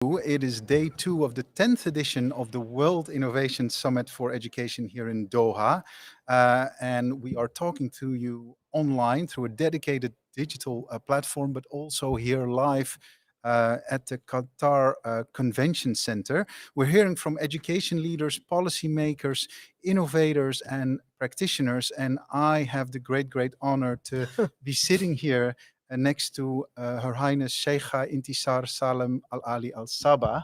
It is day 2 of the 10th edition of the World Innovation Summit for Education here in Doha. And we are talking to you online through a dedicated digital platform, but also here live at the Qatar Convention Center. We're hearing from education leaders, policymakers, innovators, and practitioners. And I have the great honor to be sitting here next to Her Highness Sheikha Intisar Salem Al-Ali Al-Sabah.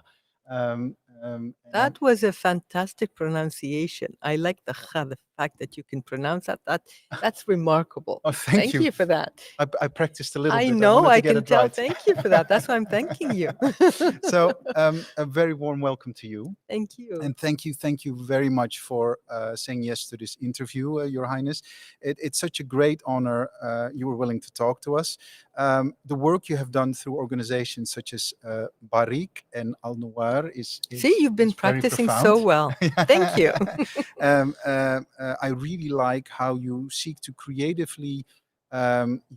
That was a fantastic pronunciation. I like the kha, the fact that you can pronounce that. That's remarkable. Oh, thank you. You for that. I practiced a little I bit. know, wanted to I get can it tell. right. Thank you for that. That's why I'm thanking you. So a very warm welcome to you. Thank you. And thank you very much for saying yes to this interview, Your Highness. It's such a great honor you were willing to talk to us. The work you have done through organizations such as Bareec and Al-Nawar is See, you've been is very practicing so profound. well. Thank you. I really like how you seek to creatively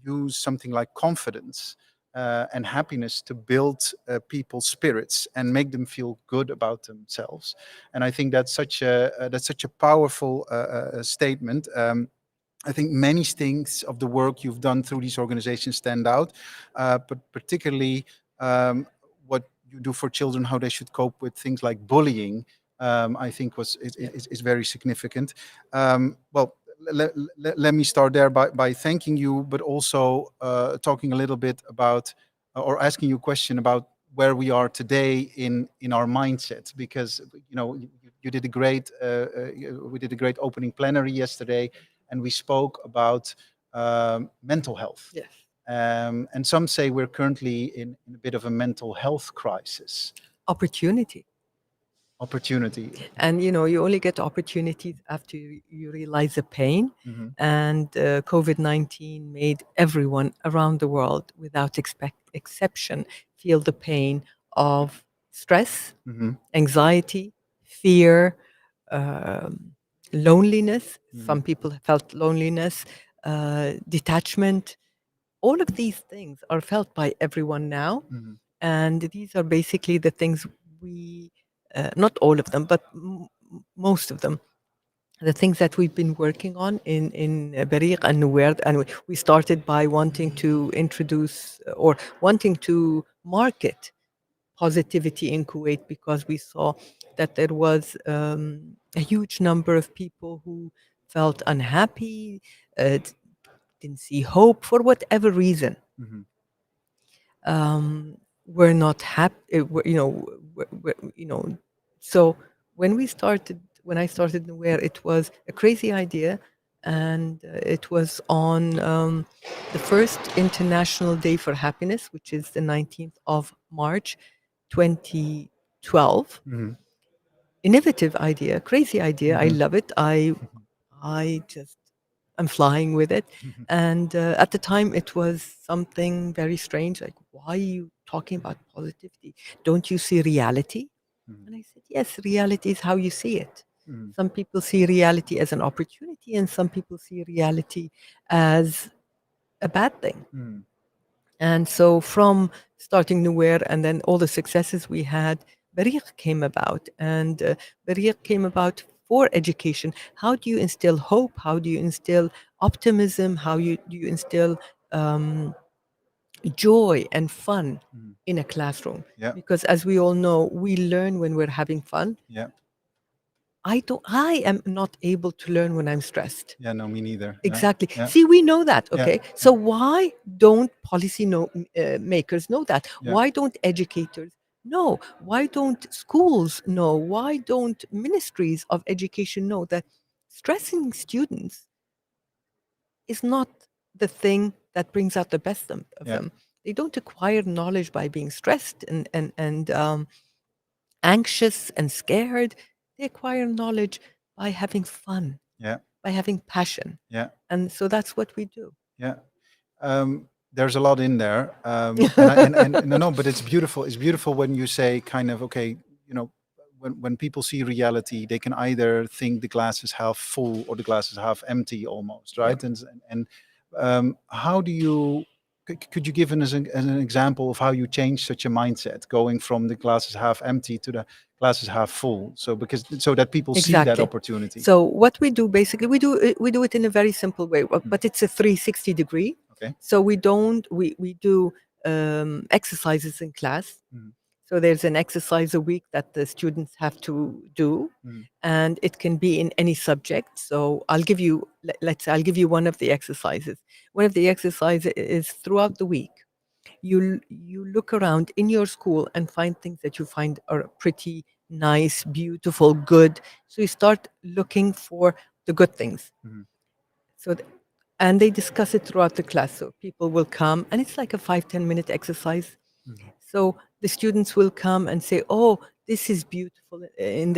use something like confidence and happiness to build people's spirits and make them feel good about themselves. And I think that's such a powerful statement. I think many things of the work you've done through these organizations stand out, but particularly what you do for children, how they should cope with things like bullying, I think is very significant. Well, let me start there by thanking you, but also talking a little bit about, or asking you a question about where we are today in our mindset, because you did a great we did a great opening plenary yesterday, and we spoke about mental health. Yes. And some say we're currently in a bit of a mental health crisis. Opportunity. And you only get opportunities after you realize the pain. Mhm. And COVID-19 made everyone around the world, without exception, feel the pain of stress, Mhm. anxiety, fear, loneliness. Mhm. Some people felt loneliness, detachment. All of these things are felt by everyone now. Mhm. And these are basically the things we, not all of them, but most of them, the things that we've been working on in Bareec and Nuwerd. And we started by wanting to introduce or wanting to market positivity in Kuwait, because we saw that there was a huge number of people who felt unhappy, didn't see hope for whatever reason. Mhm. We're not happy, So when I started Nuware, it was a crazy idea, and it was on the first International Day for Happiness, which is the 19th of March, 2012. Mhm. Innovative idea, crazy idea. I Mhm. love it. I'm flying with it. Mhm. And at the time, it was something very strange. Like, why are you talking about positivity? Don't you see reality? Mhm. And I said, yes, reality is how you see it. Mhm. Some people see reality as an opportunity, and some people see reality as a bad thing. Mhm. And so from starting Nuware and then all the successes we had, Bareec came about. And Bareec came about for education. How do you instill hope? How do you instill optimism? Do you instill joy and fun Mhm. in a classroom? Yeah. Because as we all know, we learn when we're having fun. Yeah. I am not able to learn when I'm stressed. Yeah. No, me neither. Exactly. Yeah. See, we know that, Yeah. okay? So why don't makers know that? Yeah. Why don't educators know? Why don't schools know? Why don't ministries of education know that stressing students is not the thing that brings out the best of Yeah. them? They don't acquire knowledge by being stressed and anxious and scared. They acquire knowledge by having fun, Yeah. by having passion. Yeah. And so that's what we do. Yeah. There's a lot in there, and no, but it's beautiful. It's beautiful when you say, kind of, okay, when people see reality, they can either think the glass is half full or the glass is half empty, almost, right? Yeah. And how do you could you give as an example of how you change such a mindset, going from the glass is half empty to the glass is half full? So because so that people see that Exactly. opportunity. So what we do basically, we do it in a very simple way, but it's a 360 degree. Okay. So we do exercises in class. Mhm. So there's an exercise a week that the students have to do, Mhm. and it can be in any subject. So I'll give you, let's say, I'll give you one of the exercises. One of the exercises is throughout the week. You look around in your school and find things that you find are pretty nice, beautiful, good. So you start looking for the good things. Mhm. So and they discuss it throughout the class. So people will come, and it's like a 5-10 minute exercise. Mhm. So the students will come and say, "Oh, this is beautiful in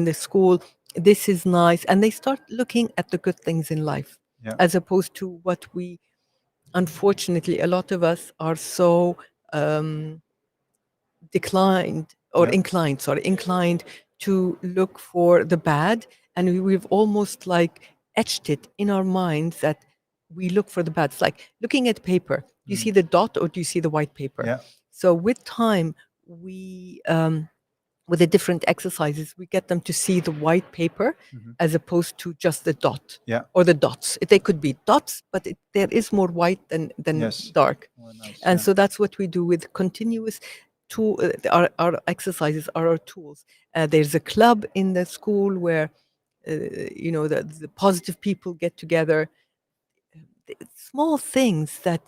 the school. This is nice," and they start looking at the good things in life, Yeah. as opposed to what we, unfortunately, a lot of us are so declined or Yeah. inclined to look for the bad, and we've almost like etched it in our minds that we look for the bad. It's like looking at paper. Do you see the dot or do you see the white paper? Yeah. So with time, we with the different exercises, we get them to see the white paper Mhm. as opposed to just the dot Yeah. or the dots. They could be dots, but there is more white than Yes. dark. Well, nice. And Yeah. so that's what we do with continuous tool. Our exercises are our tools. There's a club in the school where the positive people get together. Small things that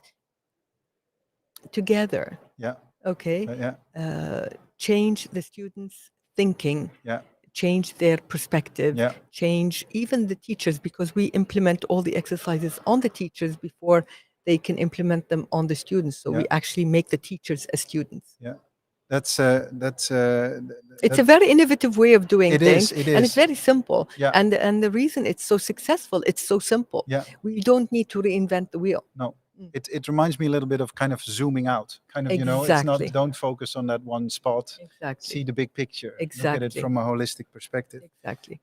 together, Yeah. okay, Yeah. change the students' thinking, Yeah. change their perspective, Yeah. change even the teachers, because we implement all the exercises on the teachers before they can implement them on the students. So Yeah. we actually make the teachers as students. Yeah. That's It's a very innovative way of doing it things, is. It and it's is. very simple. Yeah. And the reason it's so successful, it's so simple. Yeah. We don't need to reinvent the wheel. No. It reminds me a little bit of kind of zooming out. Kind of, it's not, Exactly. don't focus on that one spot. Exactly. See the big picture. Look at it Exactly. from a holistic perspective. Exactly.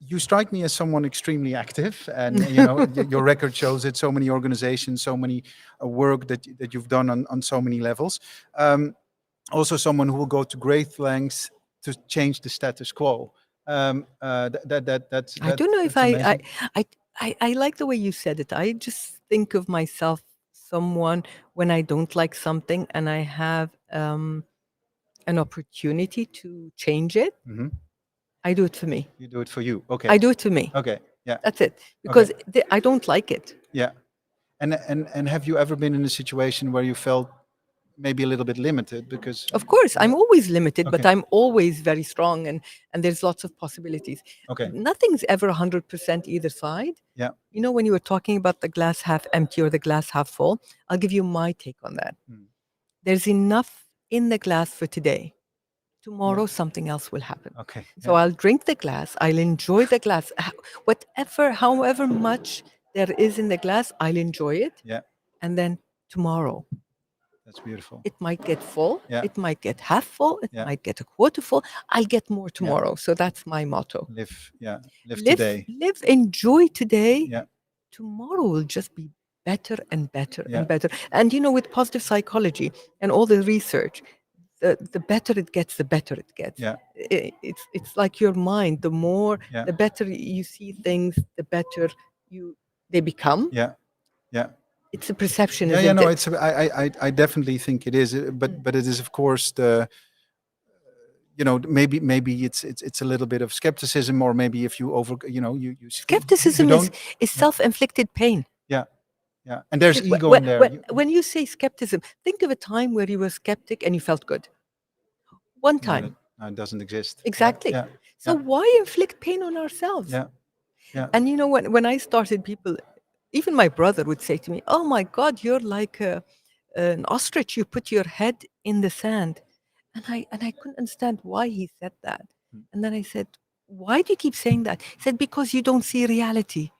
You strike me as someone extremely active, and your record shows it. So many organizations, so many work that you've done on so many levels. Also, someone who will go to great lengths to change the status quo. That's I don't know if amazing. I like the way you said it. I just think of myself someone when I don't like something and I have an opportunity to change it. Mhm. I do it for me. You do it for you. Okay. I do it for me. Okay. Yeah. That's it. Because I don't like it. Yeah. And have you ever been in a situation where you felt maybe a little bit limited because Of course, I'm always limited, but Okay. I'm always very strong, and there's lots of possibilities. Okay. Nothing's ever 100% either side. Yeah. When you were talking about the glass half empty or the glass half full, I'll give you my take on that. There's enough in the glass for today. Tomorrow, something else will happen. Okay. So I'll drink the glass. I'll enjoy the glass. However much there is in the glass, I'll enjoy it. Yeah. And then tomorrow, That's beautiful. it might get full. Yeah. It might get half full. It Yeah. might get a quarter full. I'll get more tomorrow. So that's my motto. Live today. Live, enjoy today. Yeah. Tomorrow will just be better and better Yeah. and better. And with positive psychology and all the research, the better it gets, the better it gets. Yeah. It's like your mind. The more, Yeah. the better you see things, the better they become. Yeah. Yeah. It's a perception. Yeah. Isn't No, it? I definitely think it is, but it is of course the maybe it's a little bit of skepticism, or maybe if you you Skepticism is self-inflicted pain. Yeah. Yeah. And there's ego in there. When you say skepticism, think of a time where you were skeptic and you felt good. One time. No, it doesn't exist. Exactly. Yeah. So why inflict pain on ourselves? Yeah. Yeah. And when I started, people, even my brother would say to me, "Oh my God, you're like an ostrich. You put your head in the sand." And I couldn't understand why he said that. And then I said, "Why do you keep saying that?" He said, "Because you don't see reality."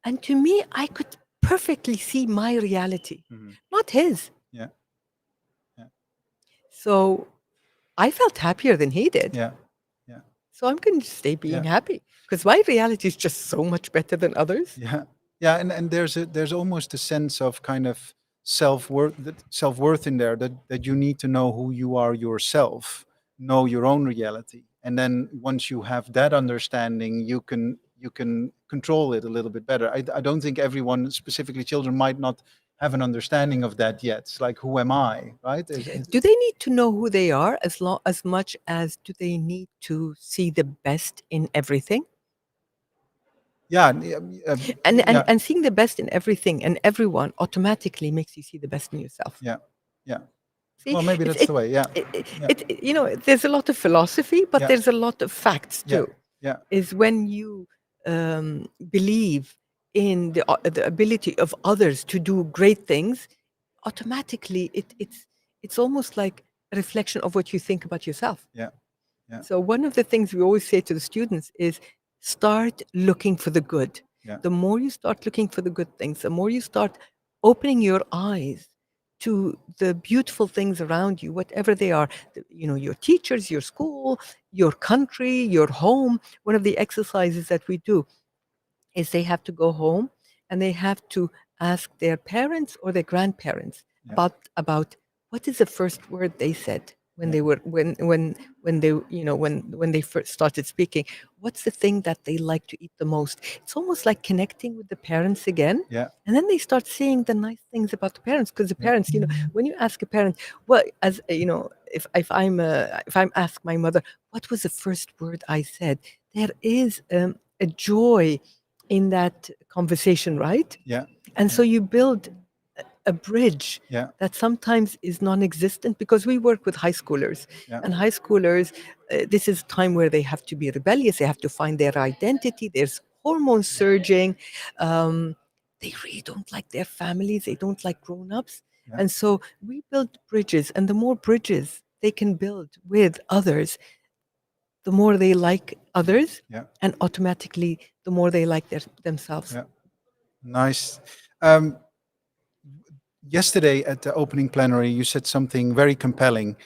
And to me, I could perfectly see my reality, not his. Yeah. Yeah. So I felt happier than he did. Yeah. Yeah. So I'm going to stay being happy because my reality is just so much better than others. Yeah. Yeah, and there's almost a sense of kind of self worth in there, that you need to know who you are yourself, know your own reality, and then once you have that understanding, you can control it a little bit better. I don't think everyone, specifically children, might not have an understanding of that yet. It's like, who am I, right? Do they need to know who they are as much as do they need to see the best in everything? Yeah, And seeing the best in everything and everyone automatically makes you see the best in yourself. yeah, yeah. See, Well, maybe it's that's the way. Yeah, yeah, there's a lot of philosophy, but yeah, there's a lot of facts yeah, too. yeah, Is when you believe in the ability of others to do great things, automatically it's almost like a reflection of what you think about yourself. yeah, yeah, So one of the things we always say to the students is start looking for the good. yeah, The more you start looking for the good things, the more you start opening your eyes to the beautiful things around you, whatever they are, your teachers, your school, your country, your home. One of the exercises that we do is they have to go home and they have to ask their parents or their grandparents yeah, about what is the first word they said when yeah, they were when they first started speaking. What's the thing that they like to eat the most? It's almost like connecting with the parents again. yeah, And then they start seeing the nice things about the parents, because the yeah, parents, when you ask a parent, well, as if I'm asked my mother, what was the first word I said? There is a joy in that conversation, right? yeah, And so you build a bridge yeah, that sometimes is non-existent, because we work with high schoolers, yeah, and high schoolers, this is a time where they have to be rebellious, they have to find their identity, there's hormones surging, they really don't like their families, they don't like grown-ups, yeah, and so we build bridges, and the more bridges they can build with others, the more they like others, yeah, and automatically the more they like themselves. yeah. Nice. Um, Yesterday at the opening plenary, you said something very compelling,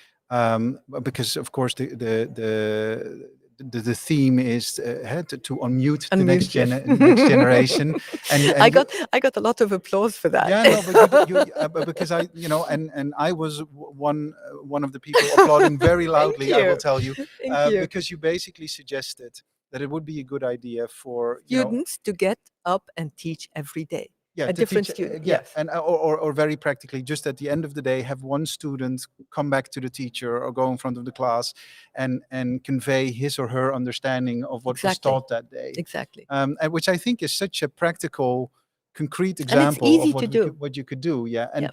because, of course, the theme is to unmute the Unmute, yes. next generation, and I you. got I got a lot of applause for that. Yeah, no, but but because and I was one of the people applauding very Thank loudly, I will you. tell you, Thank you. because you basically suggested that it would be a good idea for, Students to get up and teach every day. yeah, A to different teach, student, yeah, yes. and or very practically, just at the end of the day, have one student come back to the teacher or go in front of the class and convey his or her understanding of what was Exactly. taught that day, Exactly. and which I think is such a practical, concrete And it's example of easy to do. what you could do. Yeah, and Yeah.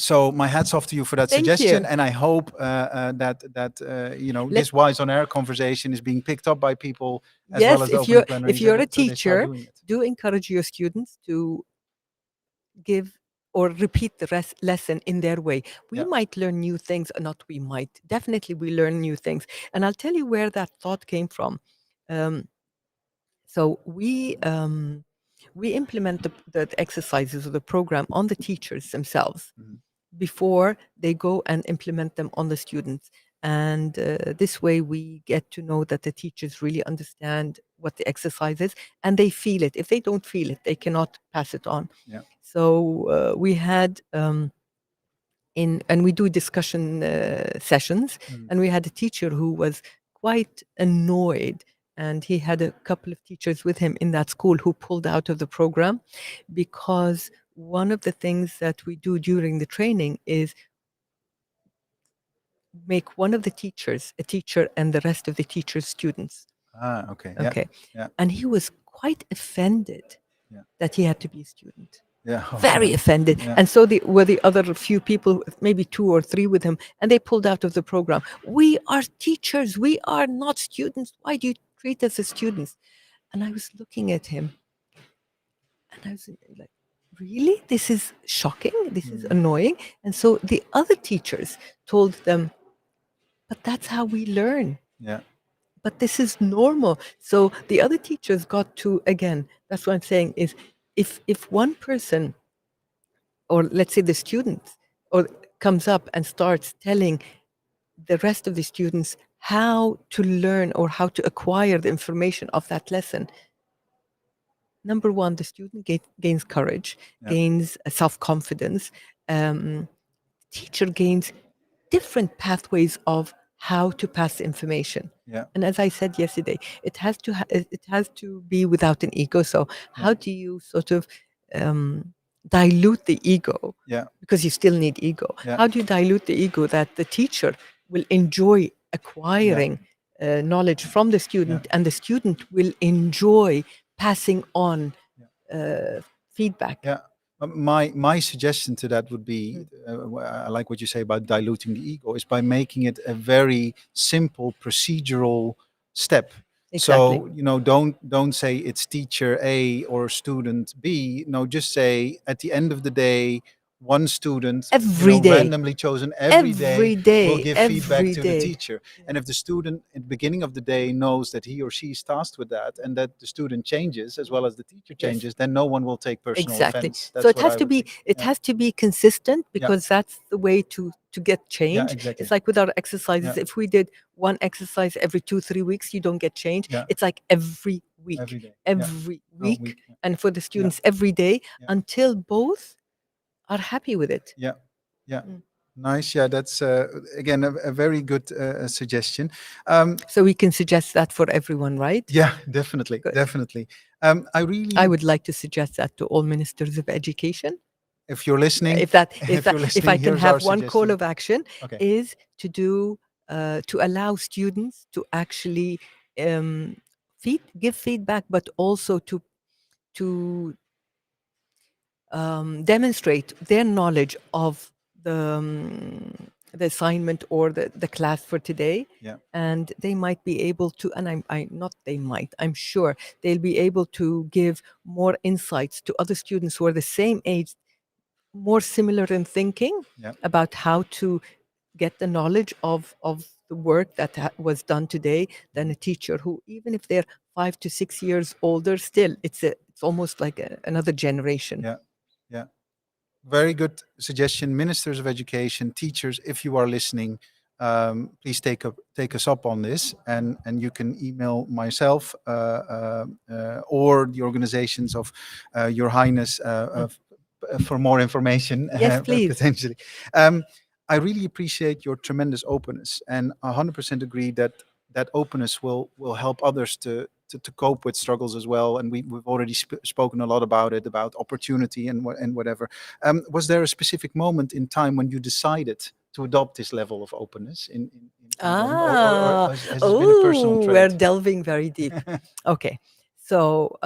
so my hats off to you for that Thank suggestion, you. and I hope that Let this wise on air conversation is being picked up by people as well Yes, as the opening if plenaries, you're a so they start teacher, doing it. do encourage your students to give or repeat the lesson in their way. We Yeah. might learn new things, or not we might. Definitely we learn new things. And I'll tell you where that thought came from. Um, so we implement the exercises of the program on the teachers themselves Mhm. before they go and implement them on the students. And this way we get to know that the teachers really understand what the exercise is and they feel it. If they don't feel it, they cannot pass it on. Yeah. So we had and we do discussion sessions, Mhm. and we had a teacher who was quite annoyed, and he had a couple of teachers with him in that school who pulled out of the program, because one of the things that we do during the training is make one of the teachers a teacher and the rest of the teachers students. Okay. Yeah. Okay. Yeah. And he was quite offended Yeah. that he had to be a student. Yeah. Oh, Very yeah. offended. Yeah. And so were the other few people, maybe 2 or 3 with him, and they pulled out of the program. We are teachers. We are not students. Why do you treat us as students? And I was looking at him and I was like, really? This is shocking. This is Mm. annoying. And so the other teachers told them, but that's how we learn. Yeah. But this is normal. So the other teachers got to, again, that's what I'm saying is if one person, or let's say the student, or comes up and starts telling the rest of the students how to learn or how to acquire the information of that lesson, number one, the student gains courage, Yeah. gains self-confidence. Teacher gains different pathways of how to pass information. Yeah. And as I said yesterday, it has to it has to be without an ego. So how do you sort of dilute the ego? Yeah. Because you still need ego. Yeah. How do you dilute the ego that the teacher will enjoy acquiring knowledge from the student, and the student will enjoy passing on feedback? Yeah. My suggestion to that would be, I like what you say about diluting the ego, is by making it a very simple procedural step. Exactly. So don't say it's teacher A or student B. No, just say at the end of the day, one student, Every day. randomly chosen every Every day, will day, give feedback every to the day. teacher. And if the student at the beginning of the day knows that he or she is tasked with that, and that the student changes as well as the teacher changes, then no one will take personal Exactly. offense. So That's it what has I to would be think. it has to be consistent, because that's the way to get change. exactly. It's like with our exercises. Yeah. If we did one exercise every 2-3 weeks, you don't get change. Yeah. It's like every week, Every day. every Oh, week, and for the students every day, until both are happy with it. Yeah. Yeah. Nice. Yeah, that's again a very good suggestion. So we can suggest that for everyone, right? Yeah, definitely, Good. definitely. I would like to suggest that to all ministers of education. If you're listening, If that if you're if I listening, can here's our have one call suggestion. of action, Okay. is to do to allow students to actually give feedback, but also to demonstrate their knowledge of the assignment or the class for today. Yeah. And they might be able to, and I'm sure they'll be able to give more insights to other students who are the same age, more similar in thinking about how to get the knowledge of the work that was done today, than a teacher who, even if they're 5 to 6 years older, still it's almost like another generation. Yeah. Yeah. Very good suggestion. Ministers of education, teachers, if you are listening, please take us up on this, and you can email myself or the organizations of Your Highness for more information. Yes, please. Potentially. I really appreciate your tremendous openness, and 100% agree that openness will help others to cope with struggles as well. And we've already spoken a lot about it, about opportunity and whatever. Was there a specific moment in time when you decided to adopt this level of openness in them, or has it been a personal trait? We're delving very deep. Okay, so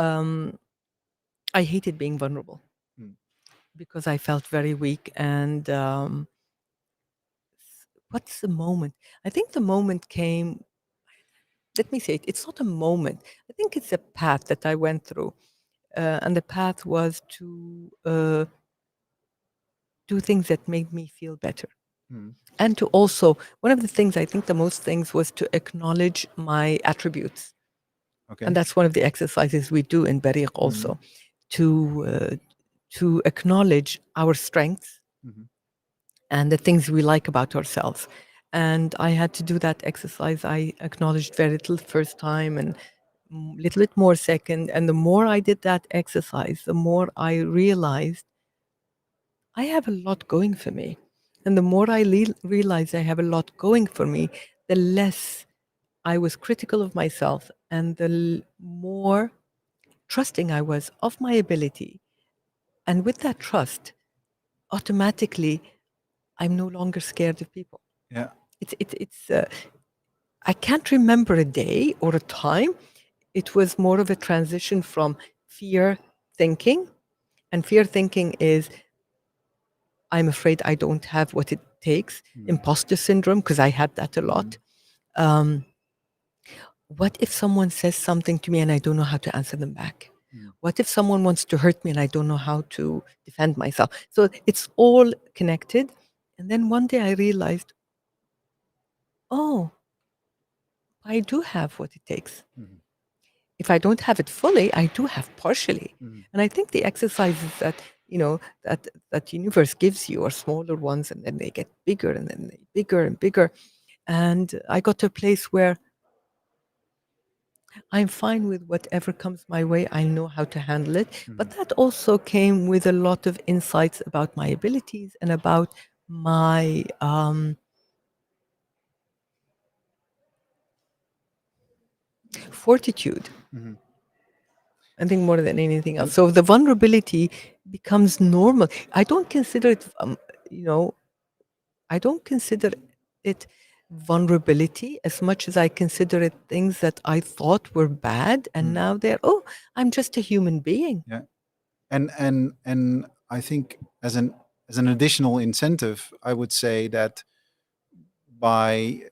I hated being vulnerable because I felt very weak. And what's the moment? I think the moment came. Let me say it. It's not a moment. I think it's a path that I went through, and the path was to do things that made me feel better. And to also, one of the things, I think the most things, was to acknowledge my attributes. Okay. And that's one of the exercises we do in Bareec also, to acknowledge our strengths and the things we like about ourselves. And I had to do that exercise. I acknowledged very little first time, and little bit more second. And the more I did that exercise, the more I realized I have a lot going for me. And the more I realized I have a lot going for me, the less I was critical of myself, and the more trusting I was of my ability. And with that trust, automatically, I'm no longer scared of people. Yeah. It's I can't remember a day or a time. It was more of a transition from fear thinking. And fear thinking is, I'm afraid I don't have what it takes. Imposter syndrome, because I had that a lot. What if someone says something to me and I don't know how to answer them back? What if someone wants to hurt me and I don't know how to defend myself? So it's all connected. And then one day I realized, oh, I do have what it takes. If I don't have it fully, I do have partially. And I think the exercises that, that universe gives you are smaller ones, and then they get bigger, and then they bigger and bigger. And I got to a place where I'm fine with whatever comes my way. I know how to handle it. But Mhm. that also came with a lot of insights about my abilities and about my fortitude. Mhm. I think more than anything else. And So the vulnerability becomes normal. I don't consider it, you know, I don't consider it vulnerability as much as I consider it things that I thought were bad, and mm, now they're, oh, I'm just a human being. yeah, and I think as an additional incentive, I would say that by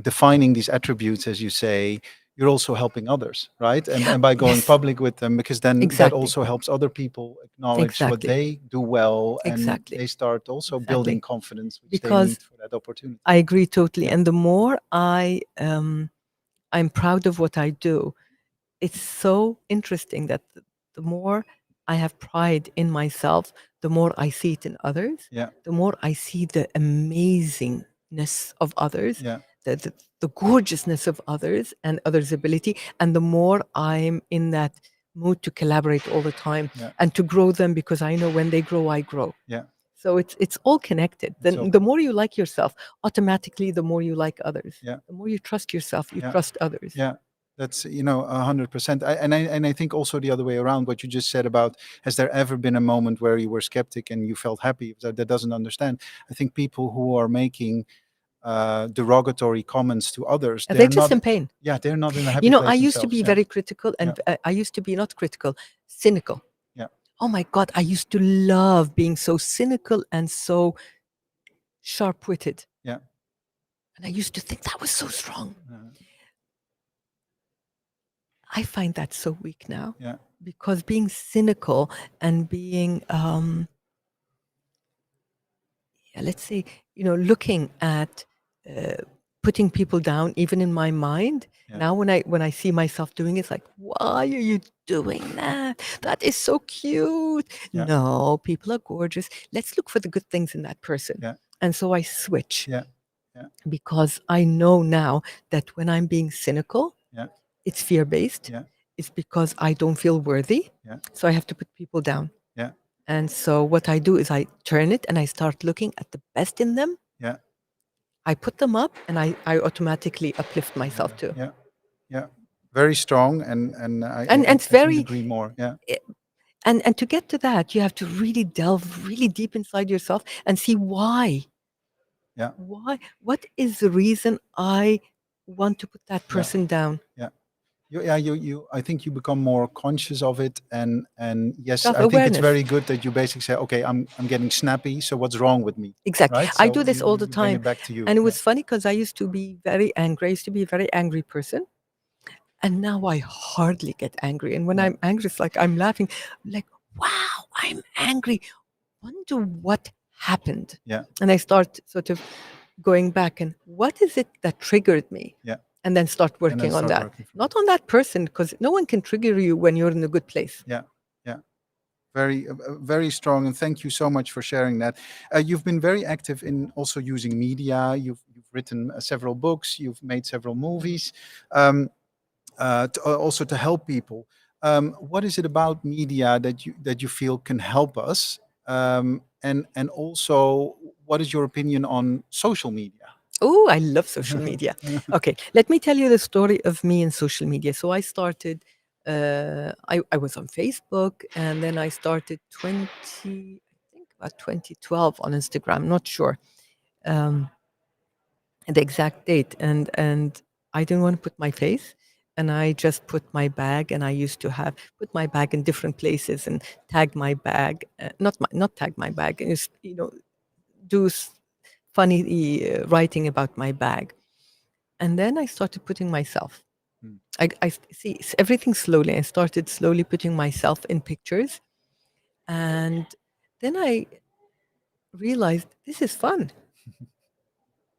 defining these attributes, as you say, you're also helping others, right? And by going Yes, public with them, because then that exactly, also helps other people acknowledge what exactly, they do well, and exactly, they start also building exactly. confidence, which they Because need for that opportunity. I agree totally. Yeah, And the more I'm proud of what I do, it's so interesting that the more I have pride in myself, the more I see it in others, yeah, the more I see the amazingness of others, yeah, the gorgeousness of others and others' ability. And the more I'm in that mood to collaborate all the time yeah, and to grow them, because I know when they grow, I grow. yeah. So it's all connected. So Then the more you like yourself, automatically the more you like others. yeah, The more you trust yourself, you yeah. trust others. Yeah, that's 100%. And I think also the other way around. What you just said about, has there ever been a moment where you were skeptic and you felt happy? That doesn't understand. I think people who are making derogatory comments to others, They're they're just not. in pain. Yeah, they're not in a You happy know, I place used to themselves. be Yeah, very critical, yeah, and I used to be not critical, cynical. yeah, Oh my God, I used to love being so cynical and so sharp witted. yeah, And I used to think that was so strong. uh, I find that so weak now, yeah, because being cynical and being, yeah, let's say, looking at uh, putting people down, even in my mind. yeah, Now, when I see myself doing it, it's like, why are you doing that? That is so cute. yeah, No, people are gorgeous. Let's look for the good things in that person. yeah, And so I switch, yeah, yeah, because I know now that when I'm being cynical, yeah, it's fear based. yeah, It's because I don't feel worthy. yeah, So I have to put people down. yeah, And so what I do is I turn it and I start looking at the best in them. yeah, I put them up, and I automatically uplift yeah, myself too. yeah, yeah. Very strong, and And it's I couldn't very, agree more. Yeah, eh, and to get to that, you have to really delve really deep inside yourself and see why. yeah, What is the reason I want to put that yeah, person down? yeah. You I think you become more conscious of it, and yes, Self I think it's awareness. very good that you basically say, okay, I'm getting snappy, so what's wrong with me, Exactly. right? I do So this all the you bring time. it back to you. And it Yeah, was funny because I used to be very angry. I used to be a very angry person. And now I hardly get angry. And when yeah, I'm angry, it's like I'm laughing, like, wow, I'm angry. Wonder what happened. yeah, And I start sort of going back and what is it that triggered me? yeah, And then start and then working on start that. working from Not on that person, because no one can trigger you when you're in a good place. yeah, yeah. Very very strong, and thank you so much for sharing that. You've been very active in also using media. You've written several books. You've made several movies. Um, also to help people. What is it about media that you feel can help us? And also, what is your opinion on social media? Oh, I love social media. Okay, let me tell you the story of me and social media. So I started, I was on Facebook, and then I started I think about 2012 on Instagram, not sure um, the exact date. And I didn't want to put my face. And I just put my bag, and I used to have put my bag in different places and tag my bag, not tag my bag, and just do funny writing about my bag. And then I started putting myself. Mm, I see everything slowly. I started slowly putting myself in pictures. And then I realized this is fun.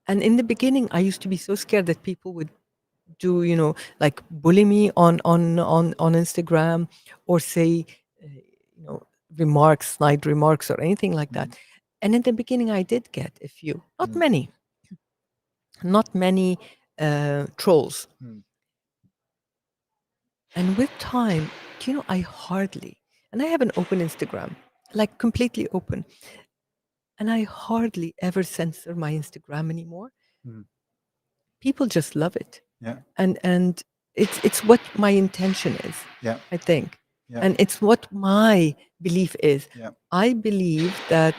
And in the beginning, I used to be so scared that people would do, like bully me on Instagram, or say, uh, you know, snide remarks or anything like mm, that. And in the beginning, I did get a few, mm, not many trolls. mm, And with time, I hardly, and I have an open Instagram, like completely open, and I hardly ever censor my Instagram anymore. Mm. People just love it. Yeah. And it's what my intention is, Yeah. I think. Yeah. And it's what my belief is. Yeah. I believe that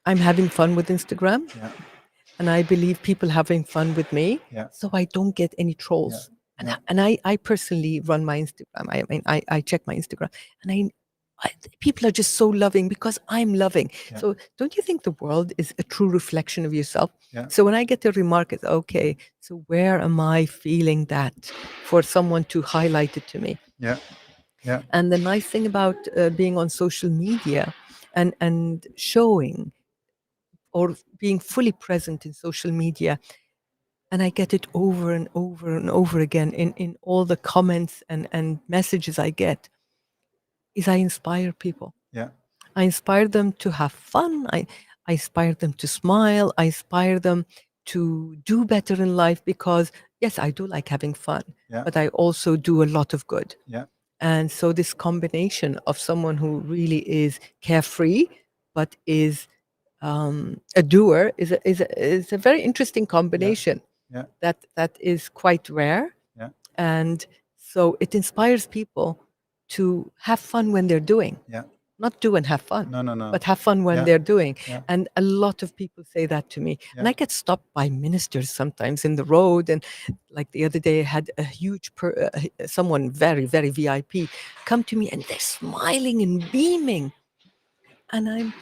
I'm having fun with Instagram, Yeah. and I believe people having fun with me, Yeah. so I don't get any Yeah. trolls. And Yeah. I personally run my Instagram. I mean, I check my Instagram, and people are just so loving because I'm loving. Yeah. So don't you think the world is a true reflection of yourself? Yeah. So when I get a remark, it's okay. So where am I feeling that for someone to highlight it to me? Yeah. Yeah. And the nice thing about being on social media and showing or being fully present in social media, and I get it over and over and over again in all the comments and messages I get, is I inspire people. Yeah. I inspire them to have fun. I inspire them to smile. I inspire them to do better in life because, yes, I do like having fun, Yeah. but I also do a lot of good. Yeah. And so this combination of someone who really is carefree, but is a doer is a very interesting combination Yeah. that is quite rare. Yeah. And so it inspires people to have fun when they're doing, Yeah. not do and have fun, No. No. No. but have fun when Yeah. they're doing. Yeah. And a lot of people say that to me. And Yeah. I get stopped by ministers sometimes in the road. And like the other day, I had a huge, someone very, very VIP come to me, and they're smiling and beaming. And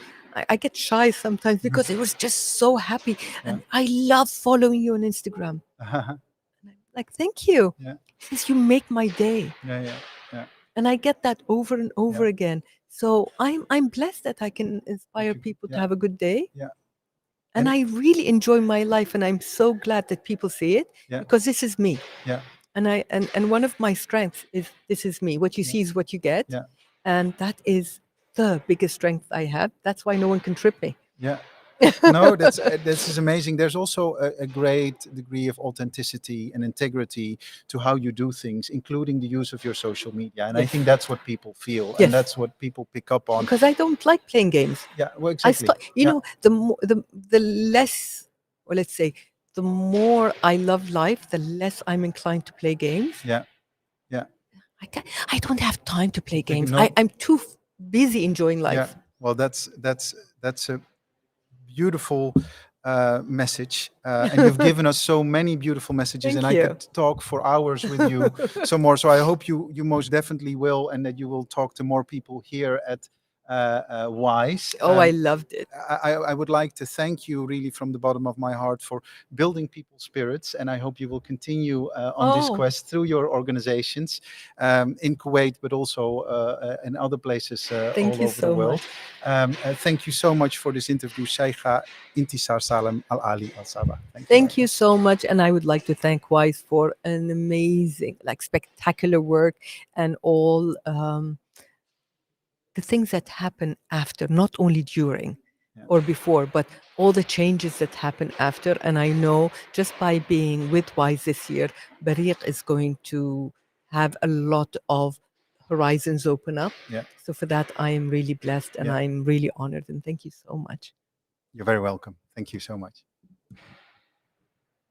I get shy sometimes because it was just so happy. Yeah. And I love following you on Instagram. And I'm like, thank you. Yeah. He says, you make my day. Yeah. Yeah. Yeah. And I get that over and over Yeah. again. So I'm blessed that I can inspire You- people to Yeah. have a good day. Yeah. And I really enjoy my life, and I'm so glad that people see it Yeah. because this is me. Yeah. And one of my strengths is this is me. What you see is what you get. Yeah. And that is the biggest strength I have. That's why no one can trip me. Yeah. No, this is amazing. There's also a great degree of authenticity and integrity to how you do things, including the use of your social media. And I Yes. think that's what people feel, Yes. and that's what people pick up on. Because I don't like playing games. Yeah, well, I exactly. start, the less, or let's say, the more I love life, the less I'm inclined to play games. Yeah, yeah. I don't have time to play games. No. I'm too busy enjoying life. Yeah. Well, that's a beautiful message, and you've given us so many beautiful messages. Thank and you. I could talk for hours with you some more. So I hope you most definitely will, and that you will talk to more people here at Wise. Oh, I loved it. I would like to thank you really from the bottom of my heart for building people's spirits, and I hope you will continue on this Oh. quest through your organizations in Kuwait, but also in other places Thank all you over so the world. much. Thank you so much for this interview, Sheikha Intisar Salem Al-Ali Al-Sabah. Thank you so much. And I would like to thank Wise for an amazing, like spectacular work, and all the things that happen after, not only during or before, but all the changes that happen after. And I know just by being with Wise this year, Bareec is going to have a lot of horizons open up. Yeah. So for that, I am really blessed, and Yeah. I'm really honored. And thank you so much. You're very welcome. Thank you so much.